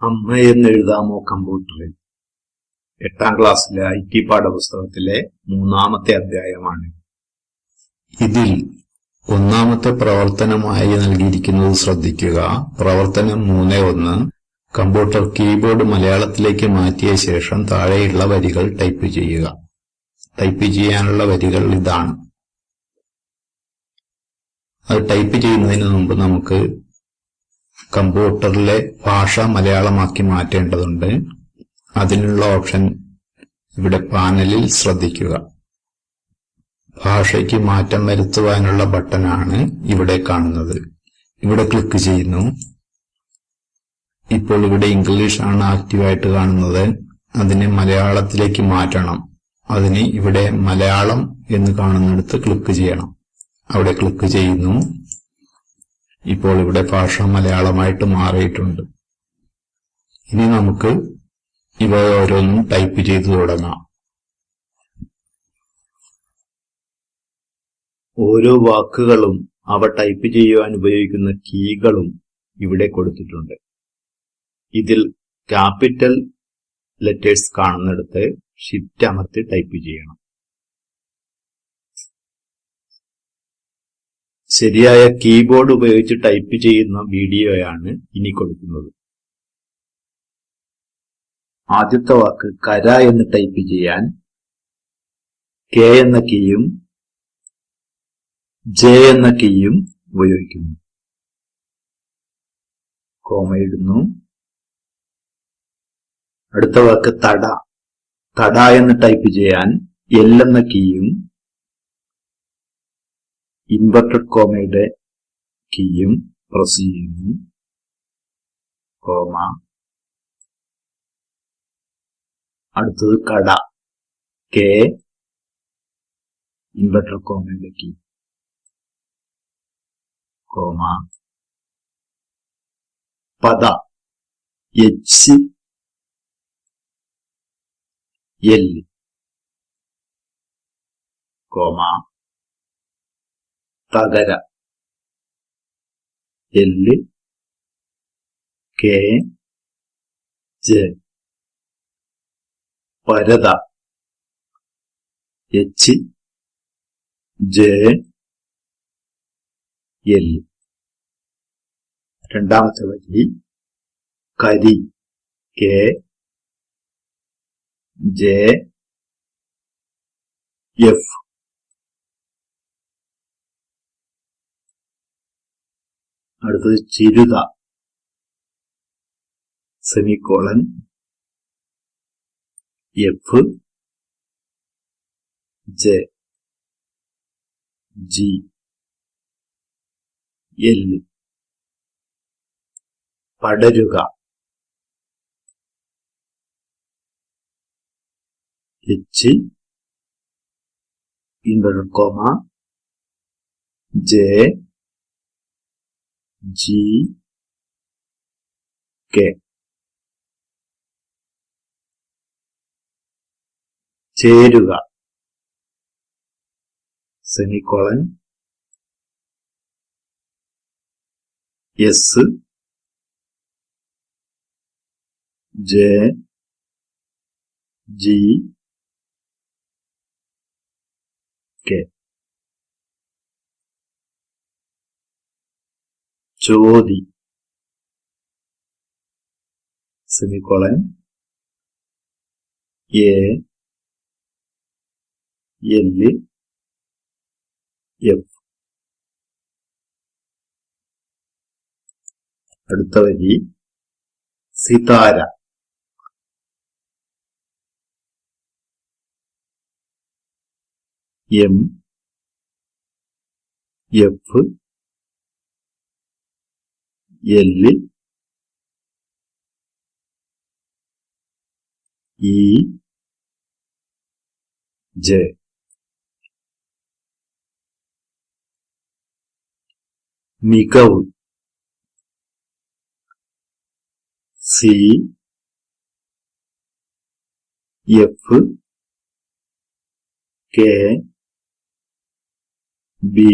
അമ്മ എന്നെഴുതാമോ കമ്പ്യൂട്ടറിൽ 8ാം ക്ലാസ്സിലെ IT പാഠപുസ്തകത്തിലെ 3ാമത്തെ അധ്യായമാണ്. ഇതിൽ 1ാമത്തെ പ്രവർത്തനമായി നൽകിയിരിക്കുന്നത് ശ്രദ്ധിക്കുക. പ്രവർത്തനം 3.1 കമ്പ്യൂട്ടർ കീബോർഡ് മലയാളത്തിലേക്ക് മാറ്റിയ ശേഷം താഴെയുള്ള വരികൾ ടൈപ്പ് ചെയ്യുക. ടൈപ്പ് ചെയ്യാനുള്ള വരികൾ ഇതാണ്. അത് ടൈപ്പ് ചെയ്യുന്നതിന് മുമ്പ് നമുക്ക് കമ്പ്യൂട്ടറിലെ ഭാഷ മലയാളമാക്കി മാറ്റേണ്ടതുണ്ട്. അതിനുള്ള ഓപ്ഷൻ ഇവിടെ പാനലിൽ ശ്രദ്ധിക്കുക. ഭാഷയ്ക്ക് മാറ്റം വരുത്തുവാനുള്ള ബട്ടണാണ് ഇവിടെ കാണുന്നത്. ഇവിടെ ക്ലിക്ക് ചെയ്യുന്നു. ഇപ്പോൾ ഇവിടെ ഇംഗ്ലീഷ് ആണ് ആക്റ്റീവായിട്ട് കാണുന്നത്. അതിനെ മലയാളത്തിലേക്ക് മാറ്റണം. അതിന് ഇവിടെ മലയാളം എന്ന് കാണുന്നിടത്ത് ക്ലിക്ക് ചെയ്യണം. അവിടെ ക്ലിക്ക് ചെയ്യുന്നു. ഇപ്പോൾ ഇവിടെ ഭാഷ മലയാളമായിട്ട് മാറിയിട്ടുണ്ട്. ഇനി നമുക്ക് ഇവ ഓരോന്നും ടൈപ്പ് ചെയ്തു തുടങ്ങാം. ഓരോ വാക്കുകളും അവ ടൈപ്പ് ചെയ്യുവാൻ ഉപയോഗിക്കുന്ന കീകളും ഇവിടെ കൊടുത്തിട്ടുണ്ട്. ഇതിൽ ക്യാപിറ്റൽ ലെറ്റേഴ്സ് കാണുന്നിടത്ത് ഷിഫ്റ്റ് അമർത്തി ടൈപ്പ് ചെയ്യണം. ശരിയായ കീബോർഡ് ഉപയോഗിച്ച് ടൈപ്പ് ചെയ്യുന്ന വീഡിയോയാണ് ഇനി കൊടുക്കുന്നത്. ആദ്യത്തെ വാക്ക് കര എന്ന് ടൈപ്പ് ചെയ്യാൻ കെ എന്ന കീയും ജെ എന്ന കീയും ഉപയോഗിക്കുന്നു. കോമ ഇടുന്നു. അടുത്ത വാക്ക് തട. തട എന്ന് ടൈപ്പ് ചെയ്യാൻ എൽ എന്ന കീയും ഇൻവെർട്ടഡ് കോമയുടെ കീയും പ്രസ് ചെയ്യുന്നു. കോമ. അടുത്തത് കട. കെ ഇൻവെർട്ടഡ് കോമയുടെ കീ. കോമ. പദ. H L. കോമ. തകര. L K J. പരത. H J L. രണ്ടാമത്തെ വരി കരി. K J F. അടുത്തത് ചിരുത. Semicolon F J G L. പടരുക. H inverted comma J G K. ചേരുക. Semicolon S J G K. ചോദി. Semicolon A L F. അടുത്ത വരി സിതാര. M F L E J. മികവ്. C F K B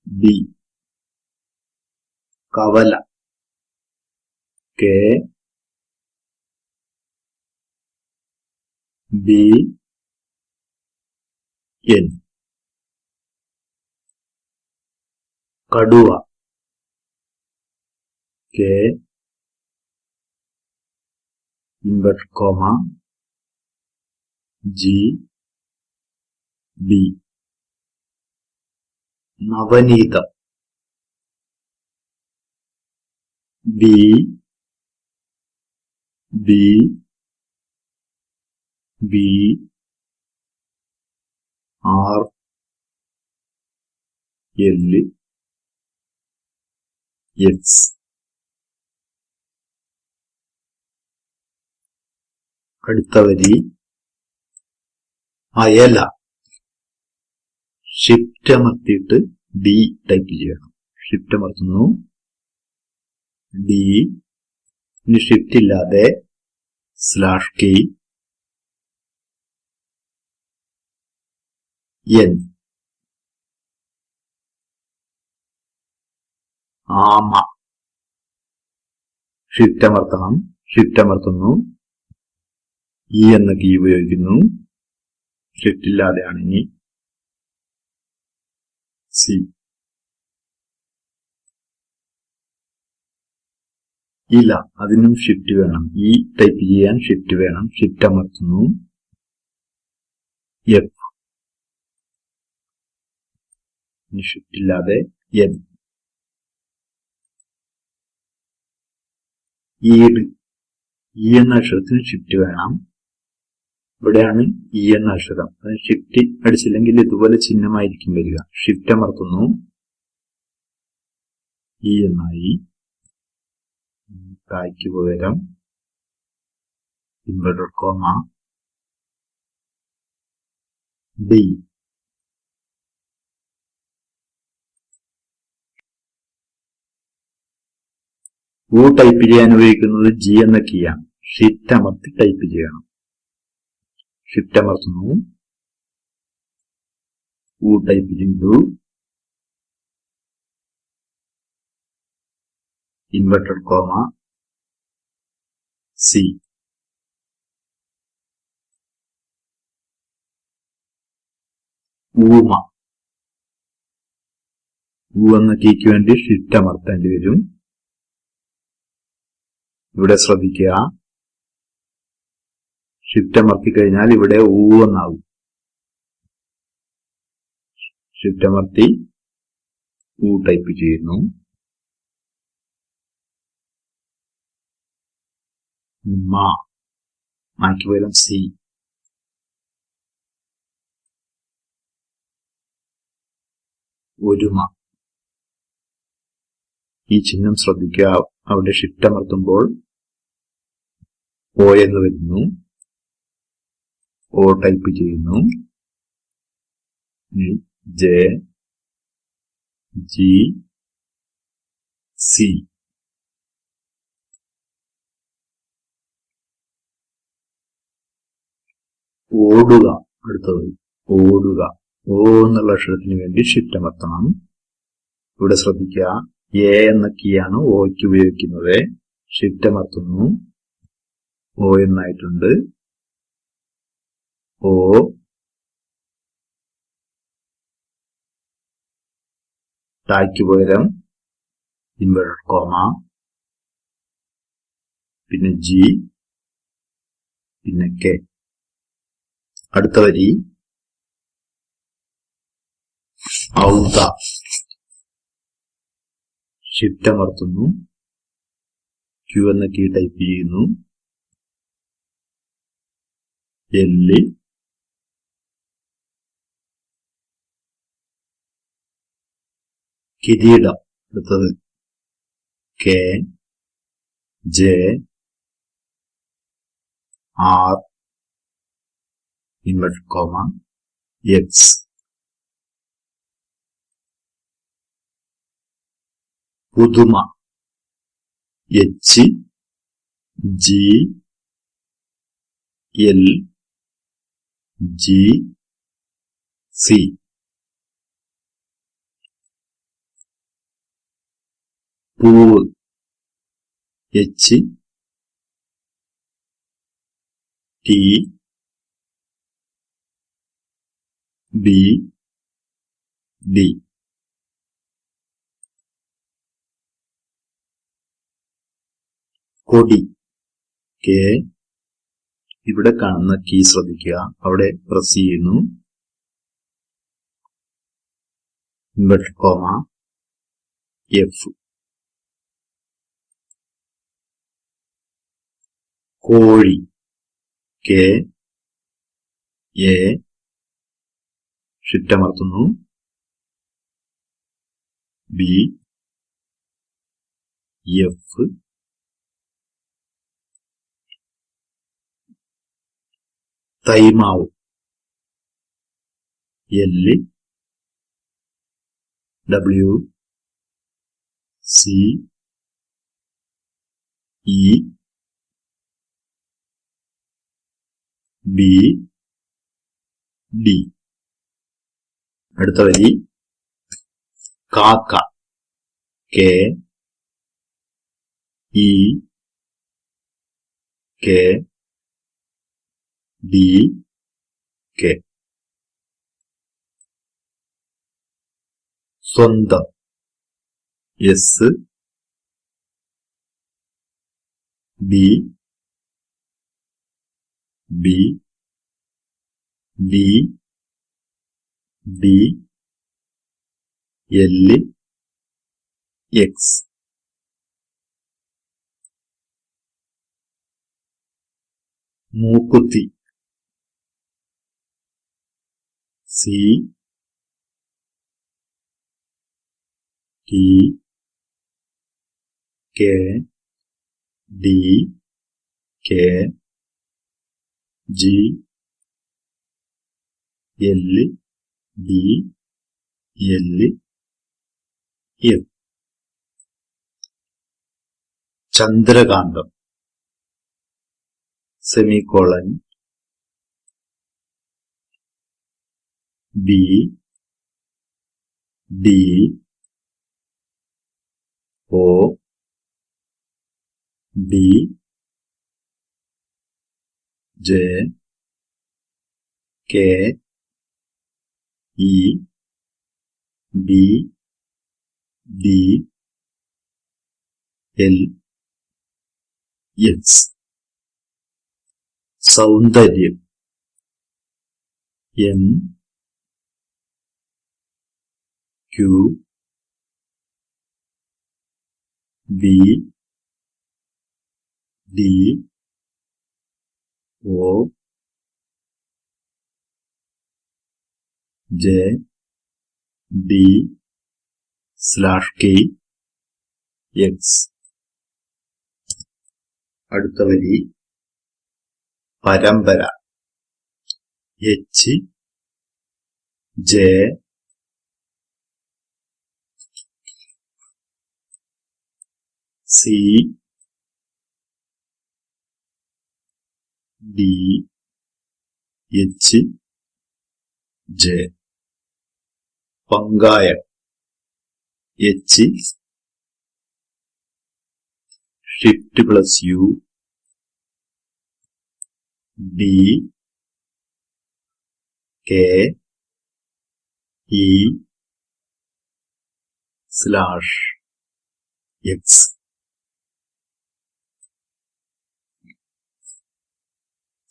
B. കവല. K B N. കടുവ K inverted comma G B. നവനീതം B B B R L X. അടുത്ത വരി അയല. ഷിഫ്റ്റ് അമർത്തിയിട്ട് ഡി ടൈപ്പ് ചെയ്യണം. ഷിഫ്റ്റ് അമർത്തുന്നു, ഡി. ഇനി ഷിഫ്റ്റ് ഇല്ലാതെ സ്ലാഷ് കീ എൻ. ആമ. ഷിഫ്റ്റ് അമർത്തണം. ഷിഫ്റ്റ് അമർത്തുന്നു, ഇ എന്ന കീ ഉപയോഗിക്കുന്നു. ഷിഫ്റ്റ് ഇല്ലാതെയാണ് ഇനി. സി. ഇല. അതിനും ഷിഫ്റ്റ് വേണം. ഇ ടൈപ്പ് ചെയ്യാൻ ഷിഫ്റ്റ് വേണം. ഷിഫ്റ്റ് അമർത്തുന്നു, എഫ്. ഇനി ഷിഫ്റ്റ് ഇല്ലാതെ എൻ. ഈട്. ഇ എന്ന അക്ഷരത്തിന് ഷിഫ്റ്റ് വേണം. ഇവിടെയാണ് ഇ എന്ന അക്ഷരം. അതിന് ഷിഫ്റ്റ് അടിച്ചില്ലെങ്കിൽ ഇതുപോലെ ചിഹ്നമായിരിക്കും വരിക. ഷിഫ്റ്റ് അമർത്തുന്നു, ഇ എന്നായി. തായ്ക്ക് പകരം ഇൻവെർട്ടഡ് കോമ ഡി. ഉ ടൈപ്പ് ചെയ്യാൻ ഉപയോഗിക്കുന്നത് ജി എന്ന കീയാണ്. ഷിഫ്റ്റ് അമർത്തി ടൈപ്പ് ചെയ്യണം. ഷിഫ്റ്റ് അമർത്തുന്നു, ഉ ടൈപ്പ് ചെയ്തു. Inverted comma C. ഊമ. ഉ എന്ന കീക്ക് വേണ്ടി ഷിഫ്റ്റ് അമർത്തേണ്ടി വരും. ഇവിടെ ശ്രദ്ധിക്കുക, ഷിഫ്റ്റ് അമർത്തി കഴിഞ്ഞാൽ ഇവിടെ ഊ എന്നാവും. ഷിഫ്റ്റ് അമർത്തി ഊ ടൈപ്പ് ചെയ്യുന്നു. മായ്ക്ക് പകരം സി. ഒരുമ. ഈ ചിഹ്നം ശ്രദ്ധിക്കുക. അവിടെ ഷിഫ്റ്റ് അമർത്തുമ്പോൾ ഒ എന്ന് വരുന്നു. ഒ ടൈപ്പ് ചെയ്യുന്നു. J G C. ഓടുക. അടുത്തത് ഓടുക. ഓ എന്നുള്ള അക്ഷരത്തിന് വേണ്ടി ഷിഫ്റ്റ് അമർത്തണം. ഇവിടെ ശ്രദ്ധിക്കുക, എ എന്ന കീയാണ് ഓയ്ക്ക് ഉപയോഗിക്കുന്നത്. ഷിഫ്റ്റ് അമർത്തുന്നു, ഓ എന്നായിട്ടുണ്ട്. ഓ. ടായ്ക്ക് പകരം ഇൻവെർട്ടഡ് കോമ, പിന്നെ ജി, പിന്നെ കെ. അടുത്ത വരി ഔത. ഷിഫ്റ്റ് അമർത്തുന്നു, ക്യൂ എന്ന കീ ടൈപ്പ് ചെയ്യുന്നു. എല്, കിരീടം. അടുത്തത് K J R inverted comma X. പുതുമ. H G L G C. പൂവ്. H T B D. കൊടി കെ. ഇവിടെ കാണുന്ന കീ ശ്രദ്ധിക്കുക, അവിടെ പ്രസ് ചെയ്യുന്നു, ഇൻവെർട്ടഡ് കോമ എഫ്. കോഴി കെ എ. ഷിഫ്റ്റ് അമർത്തുന്നു, ബി എഫ്. തൈമാവ് L W C E B D. അടുത്ത വരി കാക്ക K E K D K. സ്വന്തം S B B D D L X. മൂക്കുത്തി C T K D K G L D L F. ചന്ദ്രകാന്തം semicolon B D O D J K E B D L X. സൗന്ദര്യം M Q B D O J D /K X. അടുത്ത വരി പരമ്പര H J C D H J. പങ്കായം H shift plus U D K E /X.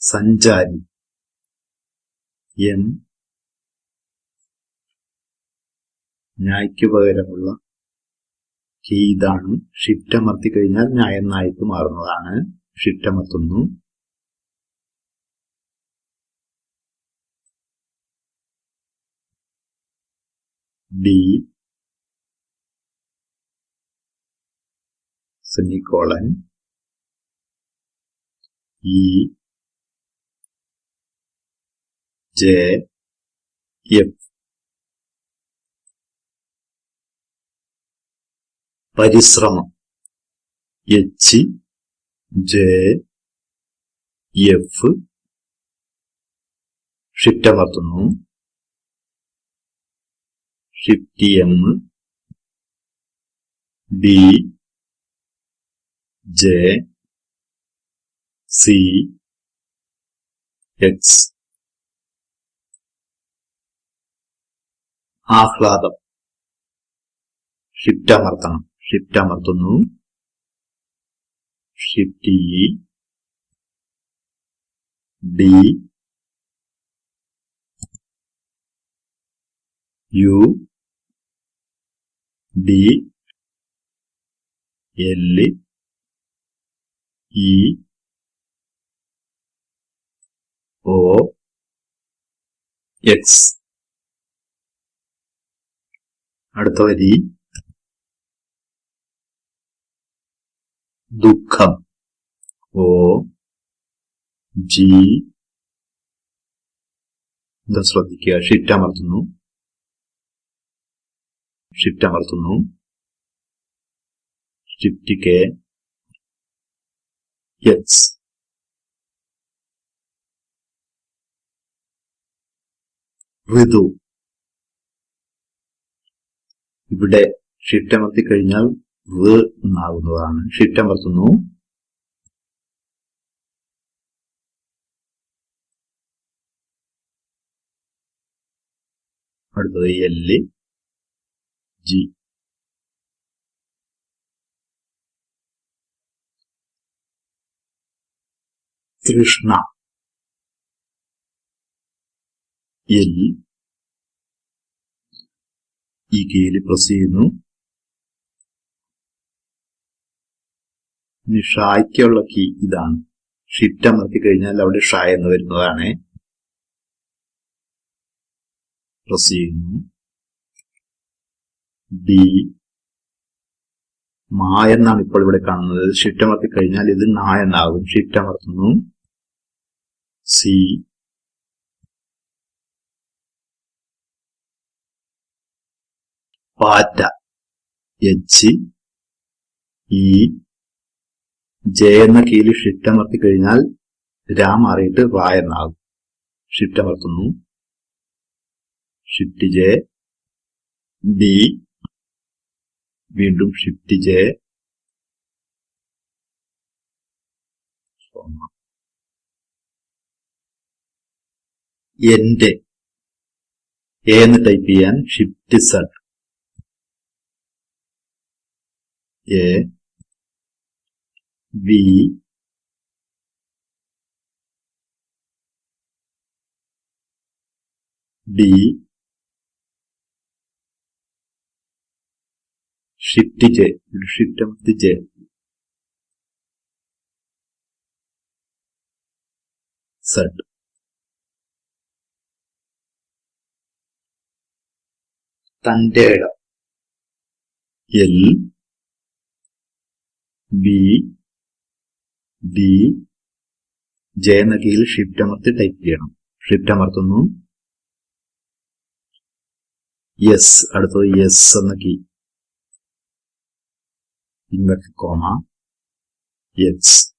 സഞ്ചാരി M. ഞായ്ക്ക് പകരമുള്ള key ഇതാണ്. Shift അമർത്തി കഴിഞ്ഞാൽ ഞായ നായ്ക്ക് മാറുന്നതാണ്. ഷിഫ്റ്റ് അമർത്തുന്നു, D semicolon E J F. പരിശ്രമം എച്ച് ജെ എഫ്. ഷിഫ്റ്റ് അമർത്തുന്നു, shift M D J C X. ആഹ്ലാദം. ഷിഫ്റ്റ് അമർത്തണം. ഷിഫ്റ്റ് അമർത്തുന്നു. Shift E D U D L E O X. അടുത്ത വരി ദുഃഖം. O G. എന്താ ശ്രദ്ധിക്കുക. ഷിഫ്റ്റ് അമർത്തുന്നു. ഷിഫ്റ്റ് അമർത്തുന്നു. Shift K X. ഋതു. ഇവിടെ ഷിഫ്റ്റ് അമർത്തി കഴിഞ്ഞാൽ ഋ എന്നാകുന്നതാണ്. ഷിഫ്റ്റ് അമർത്തുന്നു. അടുത്തത് എൽ ജി. തൃഷ്ണ. എൽ ഈ കീയിൽ പ്രസ് ചെയ്യുന്നു. ഇനി ഷായ്ക്കുള്ള കീ ഇതാണ്. ഷിഫ്റ്റ് അമർത്തി കഴിഞ്ഞാൽ അവിടെ ഷ എന്ന് വരുന്നതാണ്. പ്രസ് ചെയ്യുന്നു. ഡി. മാ എന്നാണ് ഇപ്പോൾ ഇവിടെ കാണുന്നത്. ഷിഫ്റ്റ് അമർത്തി കഴിഞ്ഞാൽ ഇത് നാ എന്നാകും. ഷിഫ്റ്റ് അമർത്തുന്നു. സി. പാറ്റ. എച്ച് ഇ ജെ എന്ന കീയിൽ ഷിഫ്റ്റ് അമർത്തി കഴിഞ്ഞാൽ രാ മാറിയിട്ട് റാ എന്നാകും. ഷിഫ്റ്റ് അമർത്തുന്നു. Shift J D. വീണ്ടും ഷിഫ്റ്റ് ജെ. എന്റെ എ എന്ന് ടൈപ്പ് ചെയ്യാൻ shift Z. A V D. Shift J. Shift അമർത്തി ജെ. സെഡ്. തന്റെ ഇടം. എൽ ബി ഡി ജെ എന്ന കീയിൽ ഷിഫ്റ്റ് അമർത്തി ടൈപ്പ് ചെയ്യണം. ഷിഫ്റ്റ് അമർത്തുന്നു. എസ്. അടുത്തത് എസ് എന്ന കീ. Inverted comma X.